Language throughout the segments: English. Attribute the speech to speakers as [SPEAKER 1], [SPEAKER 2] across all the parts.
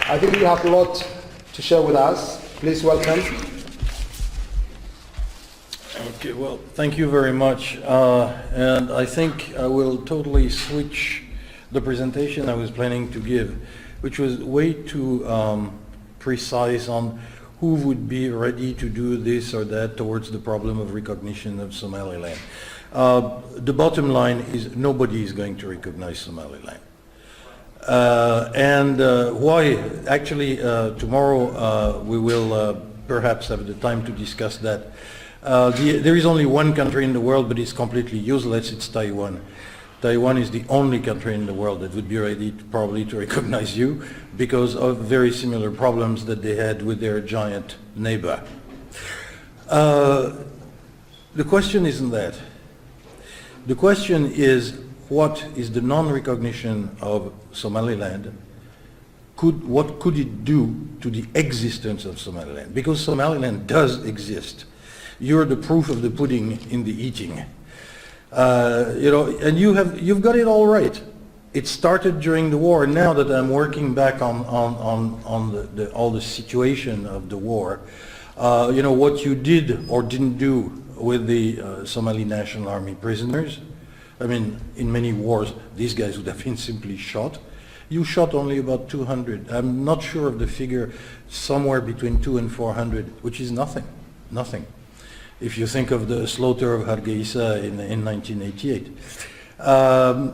[SPEAKER 1] I think you have a lot to share with us. Please welcome.
[SPEAKER 2] Okay, well, thank you very much. And I think I will totally switch the presentation I was planning to give, which was way too precise on who would be ready to do this or that towards the problem of recognition of Somaliland. The bottom line is nobody is going to recognize Somaliland. Why? Actually, tomorrow we will perhaps have the time to discuss that. There is only one country in the world, but it's completely useless. It's Taiwan. Taiwan is the only country in the world that would be ready probably to recognize you because of very similar problems that they had with their giant neighbor. The question isn't that. The question is, what is the non-recognition of Somaliland? What could it do to the existence of Somaliland? Because Somaliland does exist. You're the proof of the pudding in the eating. And you've got it all right. It started during the war. Now that I'm working back on all the situation of the war, what you did or didn't do with the Somali National Army prisoners. I mean, in many wars, these guys would have been simply shot. You shot only about 200. I'm not sure of the figure, somewhere between 200 and 400, which is nothing. If you think of the slaughter of Hargeisa in 1988.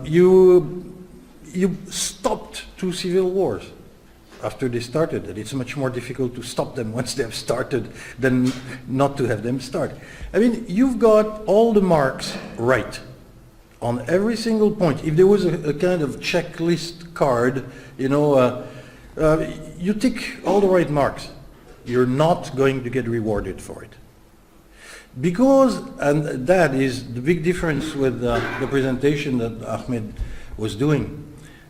[SPEAKER 2] You stopped 2 civil wars after they started, and it's much more difficult to stop them once they have started than not to have them start. I mean, you've got all the marks right on every single point. If there was a kind of checklist card, you tick all the right marks. You're not going to get rewarded for it. Because, and that is the big difference with the presentation that Ahmed was doing.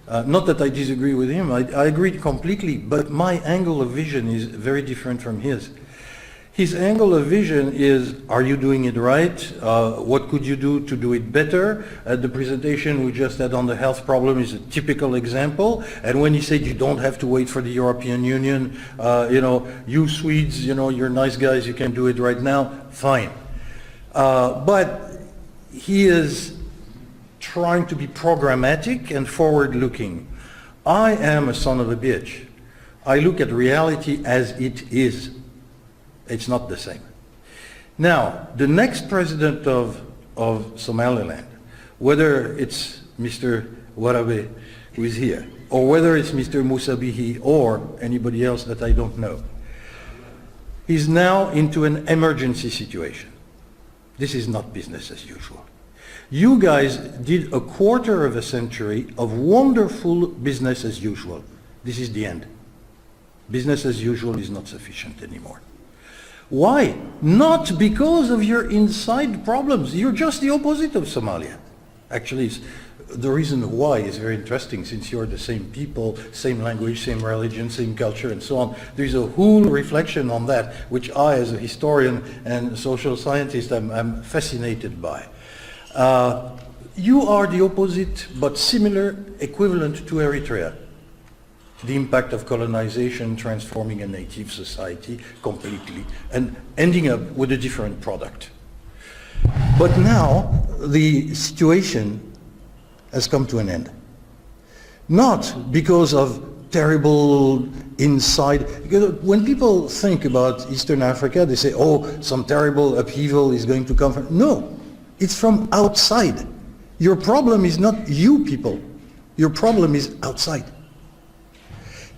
[SPEAKER 2] Not that I disagree with him, I agree completely, but my angle of vision is very different from his. His angle of vision is, are you doing it right? What could you do to do it better? The presentation we just had on the health problem is a typical example. And when he said you don't have to wait for the European Union, you Swedes, you're nice guys, you can do it right now, fine. But he is trying to be programmatic and forward-looking. I am a son of a bitch. I look at reality as it is. It's not the same. Now, the next president of Somaliland, whether it's Mr. Warabe, who is here, or whether it's Mr. Musabihi or anybody else that I don't know, is now into an emergency situation. This is not business as usual. You guys did a quarter of a century of wonderful business as usual. This is the end. Business as usual is not sufficient anymore. Why? Not because of your inside problems. You're just the opposite of Somalia. Actually, the reason why is very interesting, since you're the same people, same language, same religion, same culture, and so on. There's a whole reflection on that, which I, as a historian and social scientist, I'm fascinated by. You are the opposite, but similar, equivalent to Eritrea. The impact of colonization transforming a native society completely and ending up with a different product. But now the situation has come to an end. Not because of terrible inside, because when people think about Eastern Africa, they say, oh, some terrible upheaval is going to come from, no, it's from outside. Your problem is not you people, your problem is outside.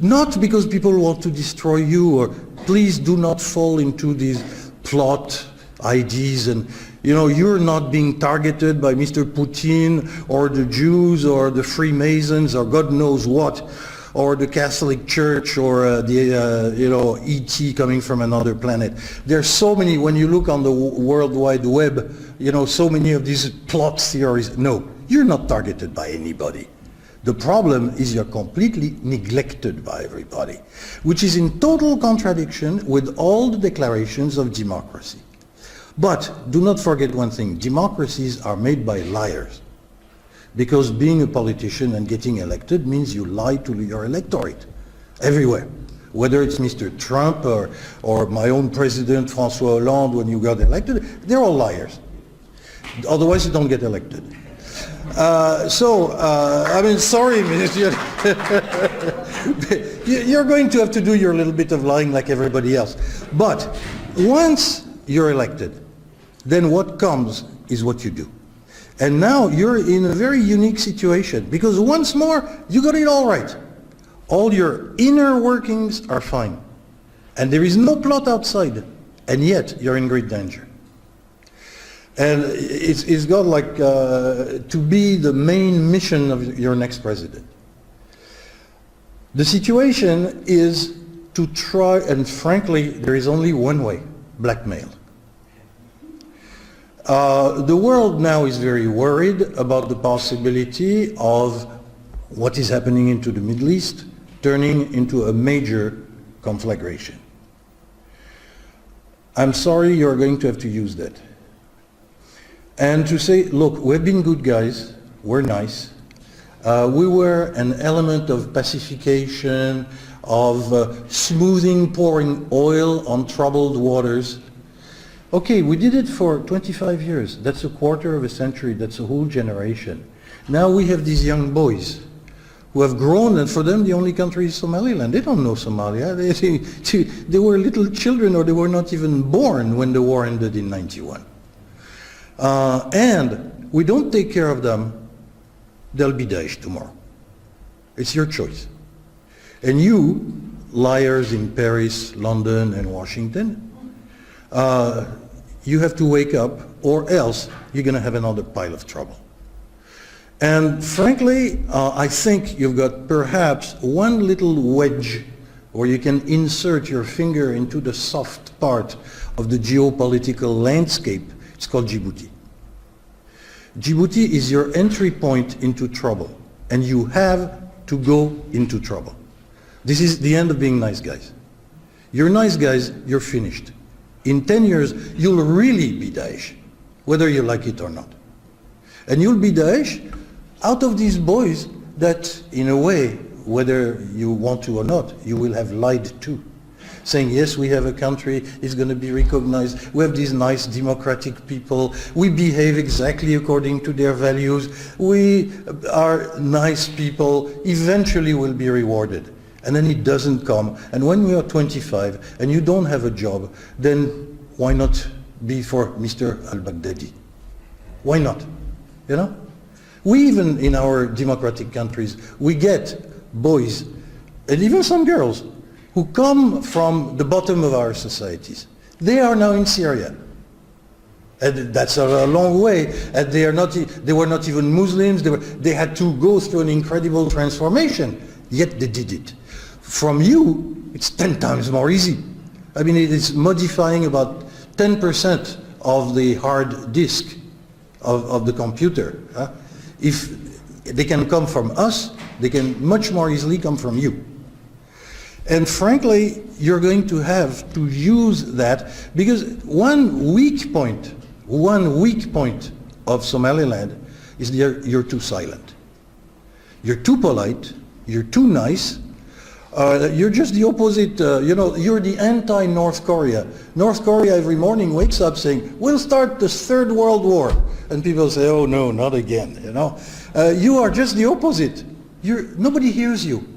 [SPEAKER 2] Not because people want to destroy you, or please do not fall into these plot ideas and you're not being targeted by Mr. Putin or the Jews or the Freemasons or God knows what, or the Catholic Church or ET coming from another planet. There's so many, when you look on the World Wide Web, so many of these plot theories. No, you're not targeted by anybody. The problem is you're completely neglected by everybody, which is in total contradiction with all the declarations of democracy. But do not forget one thing, democracies are made by liars. Because being a politician and getting elected means you lie to your electorate. everywhere. Whether it's Mr. Trump or my own president, François Hollande, when you got elected, they're all liars. Otherwise, you don't get elected. I mean, sorry, Monsieur. You're going to have to do your little bit of lying like everybody else. But once you're elected, then what comes is what you do. And now you're in a very unique situation because once more, you got it all right. All your inner workings are fine. And there is no plot outside. And yet, you're in great danger. And it's got like to be the main mission of your next president. The situation is to try, and frankly, there is only one way, blackmail. The world now is very worried about the possibility of what is happening into the Middle East turning into a major conflagration. I'm sorry, you're going to have to use that. And to say, look, we've been good guys, we're nice. We were an element of pacification, of smoothing, pouring oil on troubled waters. Okay, we did it for 25 years. That's a quarter of a century. That's a whole generation. Now we have these young boys who have grown, and for them the only country is Somaliland. They don't know Somalia. They were little children, or they were not even born when the war ended in 91. And we don't take care of them, they'll be Daesh tomorrow. It's your choice. And you, liars in Paris, London, and Washington, you have to wake up, or else you're going to have another pile of trouble. And frankly, I think you've got perhaps one little wedge where you can insert your finger into the soft part of the geopolitical landscape. It's called Jabuuti. Jabuuti is your entry point into trouble, and you have to go into trouble. This is the end of being nice guys. You're nice guys, you're finished. In 10 years, you'll really be Daesh, whether you like it or not. And you'll be Daesh out of these boys that, in a way, whether you want to or not, you will have lied to. Saying, yes, we have a country, it's going to be recognized, we have these nice democratic people, we behave exactly according to their values, we are nice people, eventually we'll be rewarded. And then it doesn't come. And when we are 25 and you don't have a job, then why not be for Mr. al-Baghdadi? Why not? You know? We even, in our democratic countries, we get boys, and even some girls, who come from the bottom of our societies. They are now in Syria. And that's a long way. And they were not even Muslims. They had to go through an incredible transformation. Yet they did it. From you, it's 10 times more easy. I mean, it is modifying about 10% of the hard disk of the computer. If they can come from us, they can much more easily come from you. And frankly, you're going to have to use that, because one weak point of Somaliland is you're too silent. You're too polite, you're too nice, you're just the opposite, you're the anti-North Korea. North Korea every morning wakes up saying, we'll start the Third World War. And people say, oh no, not again, You are just the opposite. Nobody hears you.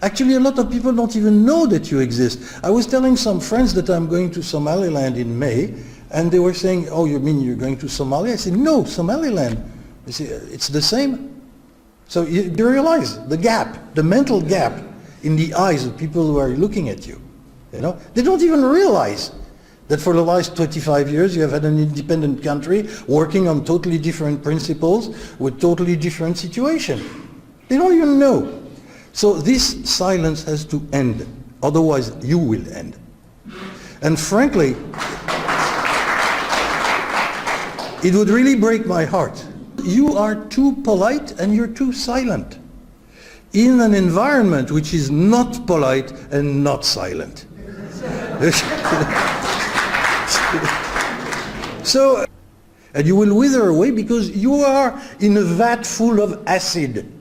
[SPEAKER 2] Actually, a lot of people don't even know that you exist. I was telling some friends that I'm going to Somaliland in May, and they were saying, oh, you mean you're going to Somalia? I said, no, Somaliland. They say, it's the same. So you realize the gap, the mental gap in the eyes of people who are looking at you. They don't even realize that for the last 25 years you have had an independent country working on totally different principles with totally different situation. They don't even know. So this silence has to end, otherwise you will end. And frankly, it would really break my heart. You are too polite and you're too silent in an environment which is not polite and not silent. So, and you will wither away because you are in a vat full of acid.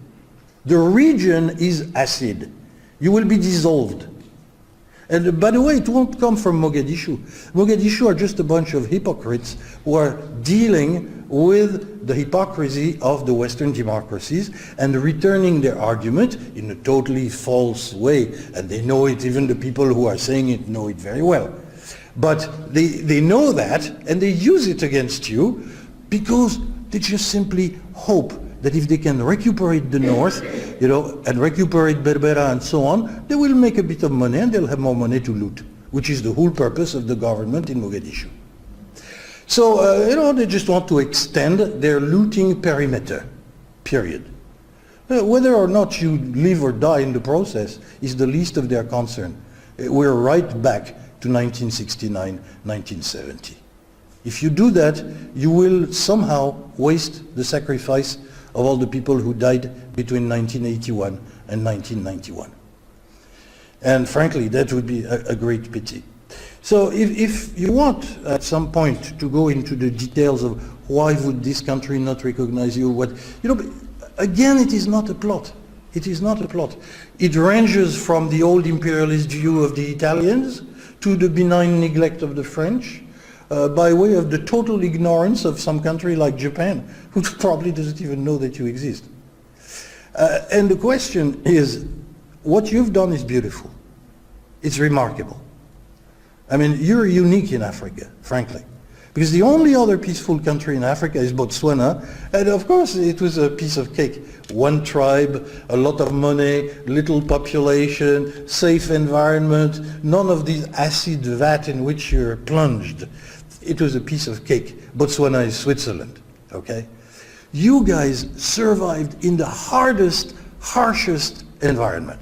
[SPEAKER 2] The region is acid. You will be dissolved. And by the way, it won't come from Mogadishu. Mogadishu are just a bunch of hypocrites who are dealing with the hypocrisy of the Western democracies and returning their argument in a totally false way. And they know it, even the people who are saying it know it very well. But they know that, and they use it against you because they just simply hope that if they can recuperate the north, and recuperate Berbera and so on, they will make a bit of money and they'll have more money to loot, which is the whole purpose of the government in Mogadishu. So, they just want to extend their looting perimeter, period. Whether or not you live or die in the process is the least of their concern. We're right back to 1969, 1970. If you do that, you will somehow waste the sacrifice of all the people who died between 1981 and 1991. And frankly, that would be a great pity. So if you want at some point to go into the details of why would this country not recognize you, again, it is not a plot. It is not a plot. It ranges from the old imperialist view of the Italians to the benign neglect of the French, by way of the total ignorance of some country like Japan, who probably doesn't even know that you exist. And the question is, what you've done is beautiful. It's remarkable. I mean, you're unique in Africa, frankly. Because the only other peaceful country in Africa is Botswana, and of course it was a piece of cake. One tribe, a lot of money, little population, safe environment, none of these acid vat in which you're plunged. It was a piece of cake. Botswana is Switzerland, okay? You guys survived in the hardest, harshest environment.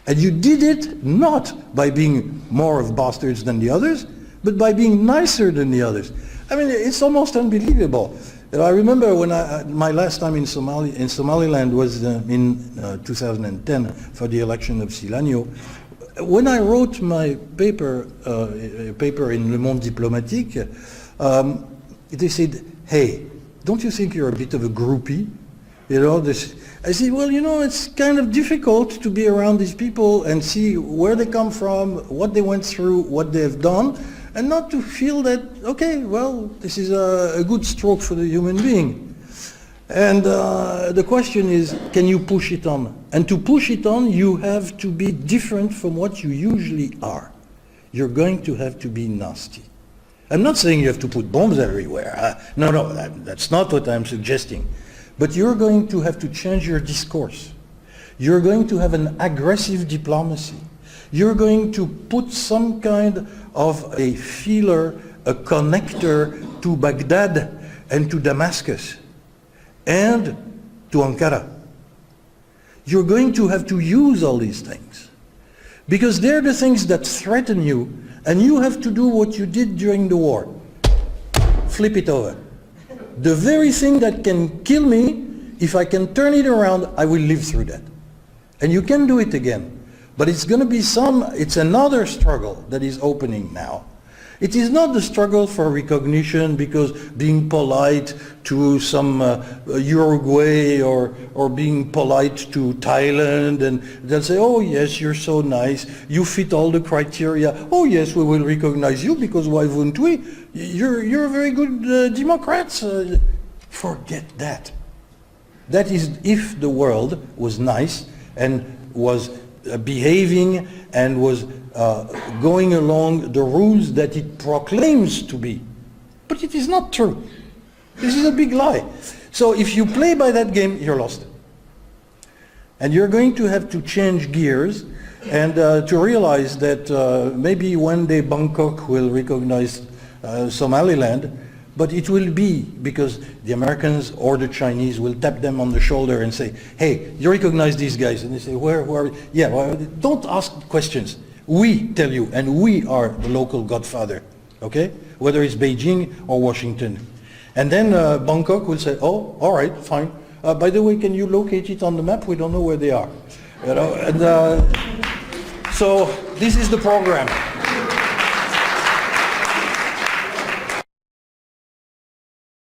[SPEAKER 2] And you did it not by being more of bastards than the others, but by being nicer than the others. I mean, it's almost unbelievable. I remember when my last time in Somaliland was in 2010 for the election of Silanyo. When I wrote my paper in Le Monde Diplomatique, they said, "Hey, don't you think you're a bit of a groupie?" I said, well, it's kind of difficult to be around these people and see where they come from, what they went through, what they've done, and not to feel that, okay, well, this is a good stroke for the human being. And the question is, can you push it on? And to push it on, you have to be different from what you usually are. You're going to have to be nasty. I'm not saying you have to put bombs everywhere. No, that's not what I'm suggesting. But you're going to have to change your discourse. You're going to have an aggressive diplomacy. You're going to put some kind of a feeler, a connector to Baghdad and to Damascus and to Ankara. You're going to have to use all these things because they're the things that threaten you, and you have to do what you did during the war. Flip it over. The very thing that can kill me, if I can turn it around, I will live through that. And you can do it again. But it's going to be it's another struggle that is opening now. It is not the struggle for recognition because being polite to some Uruguay or being polite to Thailand, and they'll say, oh yes, you're so nice, you fit all the criteria, oh yes, we will recognize you because why wouldn't we? You're a very good Democrats. Forget that. That is if the world was nice and was behaving and was going along the rules that it proclaims to be. But it is not true. This is a big lie. So if you play by that game, you're lost. And you're going to have to change gears and to realize that maybe one day Bangkok will recognize Somaliland, but it will be because the Americans or the Chinese will tap them on the shoulder and say, hey, you recognize these guys? And they say, where are we? Yeah, well, don't ask questions. We tell you, and we are the local godfather, okay? Whether it's Beijing or Washington. And then Bangkok will say, oh, all right, fine. By the way, can you locate it on the map? We don't know where they are. And so this is the program.